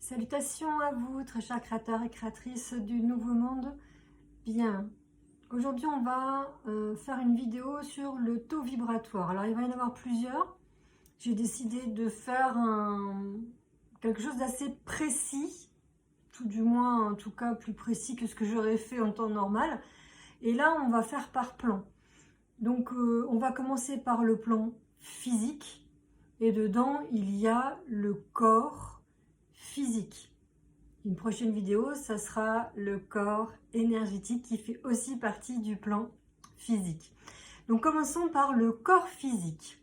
Salutations à vous, très chers créateurs et créatrices du Nouveau Monde. Bien, aujourd'hui on va faire une vidéo sur le taux vibratoire. Alors il va y en avoir plusieurs. J'ai décidé de faire quelque chose d'assez précis, tout du moins en tout cas plus précis que ce que j'aurais fait en temps normal. Et là on va faire par plan. Donc on va commencer par le plan physique. Et dedans il y a le corps physique. Une prochaine vidéo, ça sera le corps énergétique qui fait aussi partie du plan physique. Donc commençons par le corps physique.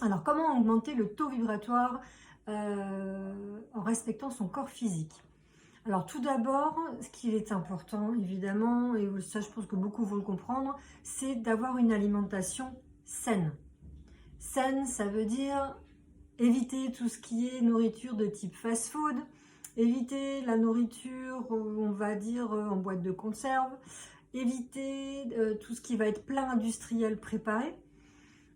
Alors comment augmenter le taux vibratoire en respectant son corps physique? Alors tout d'abord, ce qui est important évidemment, et ça je pense que beaucoup vont le comprendre, c'est d'avoir une alimentation saine. Saine, ça veut dire éviter tout ce qui est nourriture de type fast-food, éviter la nourriture, on va dire, en boîte de conserve, éviter tout ce qui va être plat industriel préparé.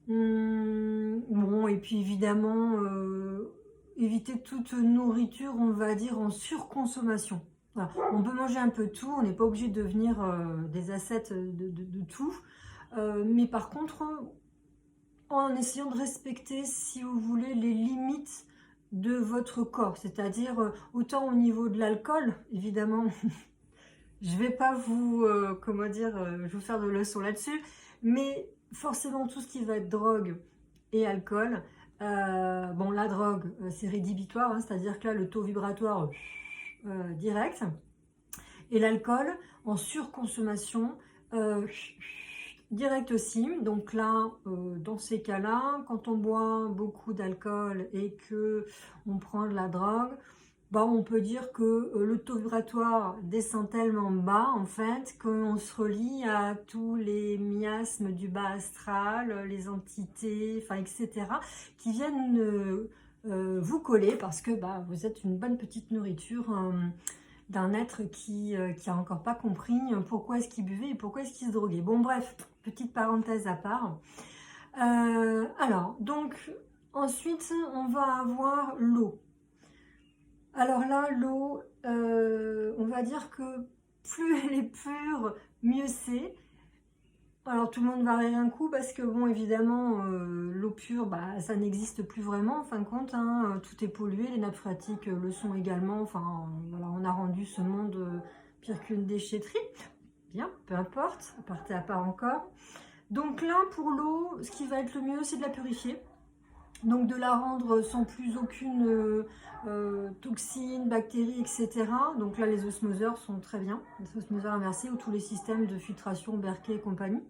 Bon, et puis évidemment, éviter toute nourriture, on va dire, en surconsommation. Voilà. On peut manger un peu de tout, on n'est pas obligé de devenir des ascètes de tout. Mais par contre, en essayant de respecter, si vous voulez, les limites de votre corps, c'est-à-dire autant au niveau de l'alcool, évidemment, je vais pas vous, comment dire, je vais vous faire de leçons là-dessus, mais forcément tout ce qui va être drogue et alcool, bon la drogue c'est rédhibitoire, hein, c'est-à-dire que là le taux vibratoire direct, et l'alcool en surconsommation direct aussi. Donc là, dans ces cas-là, quand on boit beaucoup d'alcool et que on prend de la drogue, bah, on peut dire que le taux vibratoire descend tellement bas en fait qu'on se relie à tous les miasmes du bas astral, les entités, enfin etc. qui viennent vous coller parce que bah, vous êtes une bonne petite nourriture d'un être qui a encore pas compris pourquoi est-ce qu'il buvait et pourquoi est-ce qu'il se droguait. Bon bref, petite parenthèse à part. Alors, donc, ensuite, on va avoir l'eau. Alors là, l'eau, on va dire que plus elle est pure, mieux c'est. Alors tout le monde va rire un coup parce que bon évidemment l'eau pure bah, ça n'existe plus vraiment en fin de compte, hein, tout est pollué, les nappes phréatiques le sont également, enfin voilà, on a rendu ce monde pire qu'une déchetterie. Bien, peu importe, aparté à part encore. Donc là pour l'eau, ce qui va être le mieux c'est de la purifier. Donc de la rendre sans plus aucune toxine, bactéries, etc. Donc là les osmoseurs sont très bien, les osmoseurs inversés ou tous les systèmes de filtration, Berkey et compagnie.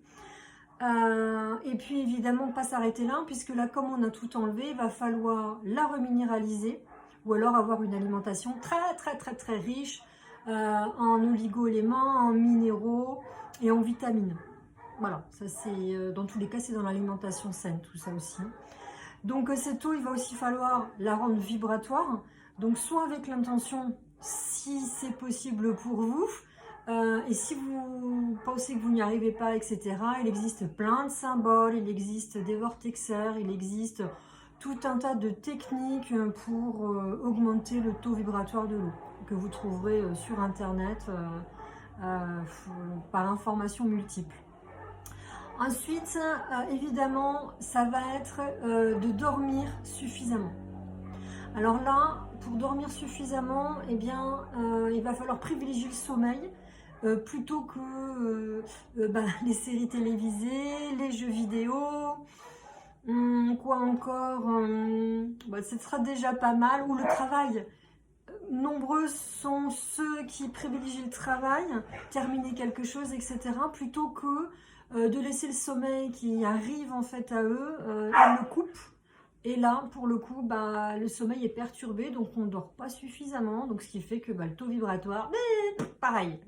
Et puis évidemment pas s'arrêter là, puisque là comme on a tout enlevé, il va falloir la reminéraliser ou alors avoir une alimentation très riche en oligo-éléments, en minéraux et en vitamines. Voilà, ça c'est dans tous les cas c'est dans l'alimentation saine tout ça aussi. Donc cette eau, il va aussi falloir la rendre vibratoire. Donc soit avec l'intention, si c'est possible pour vous, et si vous pensez que vous n'y arrivez pas, etc., il existe plein de symboles, il existe des vortexeurs, il existe tout un tas de techniques pour augmenter le taux vibratoire de l'eau, que vous trouverez sur Internet par informations multiples. Ensuite, évidemment, ça va être de dormir suffisamment. Alors là, pour dormir suffisamment, eh bien, il va falloir privilégier le sommeil plutôt que les séries télévisées, les jeux vidéo, quoi encore, ce sera déjà pas mal, ou le travail. Nombreux sont ceux qui privilégient le travail, terminer quelque chose, etc., plutôt que de laisser le sommeil qui arrive en fait à eux, ils le coupent. Et là, pour le coup, le sommeil est perturbé, donc on ne dort pas suffisamment. Donc ce qui fait que le taux vibratoire, pareil,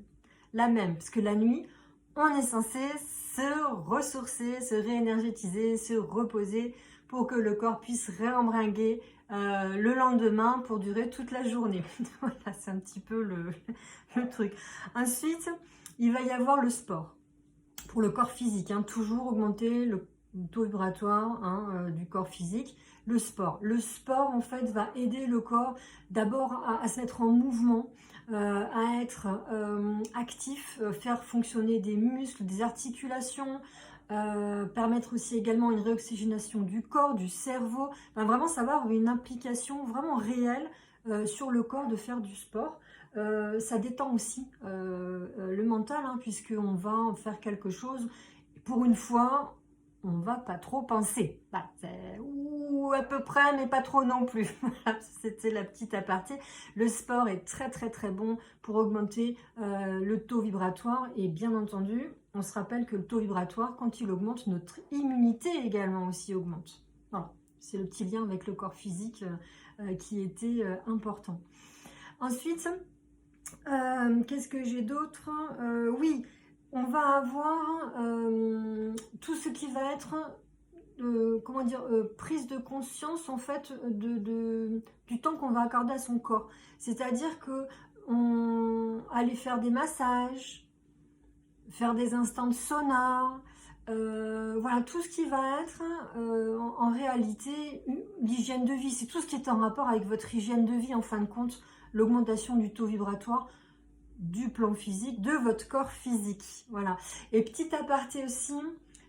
la même. Parce que la nuit, on est censé se ressourcer, se réénergétiser, se reposer pour que le corps puisse réembringuer le lendemain pour durer toute la journée. Voilà, c'est un petit peu le truc. Ensuite, il va y avoir le sport pour le corps physique, hein, toujours augmenter taux vibratoire du corps physique, le sport. Le sport, en fait, va aider le corps d'abord à se mettre en mouvement, à être actif, faire fonctionner des muscles, des articulations, permettre aussi également une réoxygénation du corps, du cerveau. Enfin, vraiment, ça va avoir une implication vraiment réelle sur le corps de faire du sport. Ça détend aussi le mental, puisqu'on va en faire quelque chose. Pour une fois, on va pas trop penser. Bah, ou à peu près, mais pas trop non plus. C'était la petite aparté. Le sport est très très très bon pour augmenter le taux vibratoire. Et bien entendu, on se rappelle que le taux vibratoire, quand il augmente, notre immunité également aussi augmente. Voilà. C'est le petit lien avec le corps physique qui était important. Ensuite, qu'est-ce que j'ai d'autre? Oui, on va avoir tout ce qui va être comment dire, prise de conscience en fait du temps qu'on va accorder à son corps. C'est-à-dire que aller faire des massages, faire des instants de sauna, voilà, tout ce qui va être en réalité l'hygiène de vie. C'est tout ce qui est en rapport avec votre hygiène de vie, en fin de compte, l'augmentation du taux vibratoire du plan physique, de votre corps physique. Voilà. Et petit aparté aussi,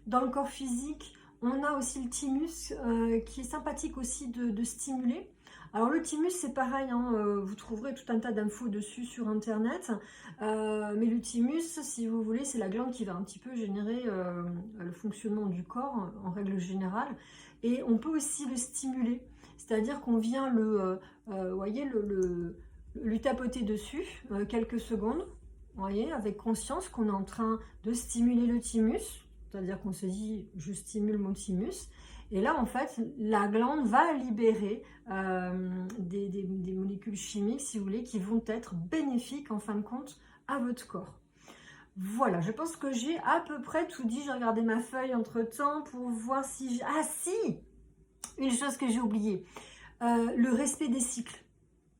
dans le corps physique, on a aussi le thymus qui est sympathique aussi de stimuler. Alors le thymus c'est pareil, vous trouverez tout un tas d'infos dessus sur internet, mais le thymus, si vous voulez, c'est la glande qui va un petit peu générer le fonctionnement du corps en règle générale, et on peut aussi le stimuler, c'est-à-dire qu'on vient voyez, lui tapoter dessus quelques secondes, voyez, avec conscience qu'on est en train de stimuler le thymus, c'est-à-dire qu'on se dit je stimule mon thymus, et là en fait la glande va libérer des molécules chimiques, si vous voulez, qui vont être bénéfiques en fin de compte à votre corps. Voilà, je pense que j'ai à peu près tout dit. J'ai regardé ma feuille entre temps pour voir si ah si, une chose que j'ai oubliée, le respect des cycles.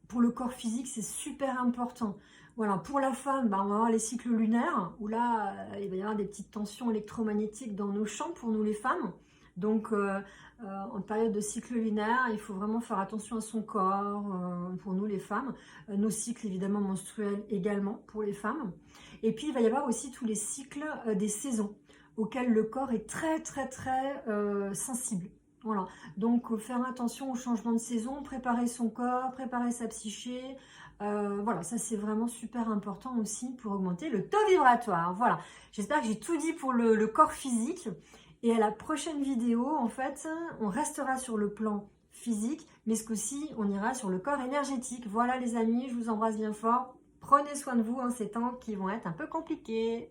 Pour le corps physique, c'est super important. Voilà, pour la femme, on va avoir les cycles lunaires, où là, il va y avoir des petites tensions électromagnétiques dans nos champs pour nous les femmes. Donc, en période de cycle lunaire, il faut vraiment faire attention à son corps, pour nous les femmes. Nos cycles, évidemment, menstruels également pour les femmes. Et puis, il va y avoir aussi tous les cycles des saisons, auxquels le corps est très, très, très sensible. Voilà, donc faire attention au changement de saison, préparer son corps, préparer sa psyché, voilà, ça c'est vraiment super important aussi pour augmenter le taux vibratoire. Voilà, j'espère que j'ai tout dit pour le corps physique, et à la prochaine vidéo, en fait, on restera sur le plan physique, mais ce coup-ci, on ira sur le corps énergétique. Voilà les amis, je vous embrasse bien fort, prenez soin de vous en ces temps qui vont être un peu compliqués.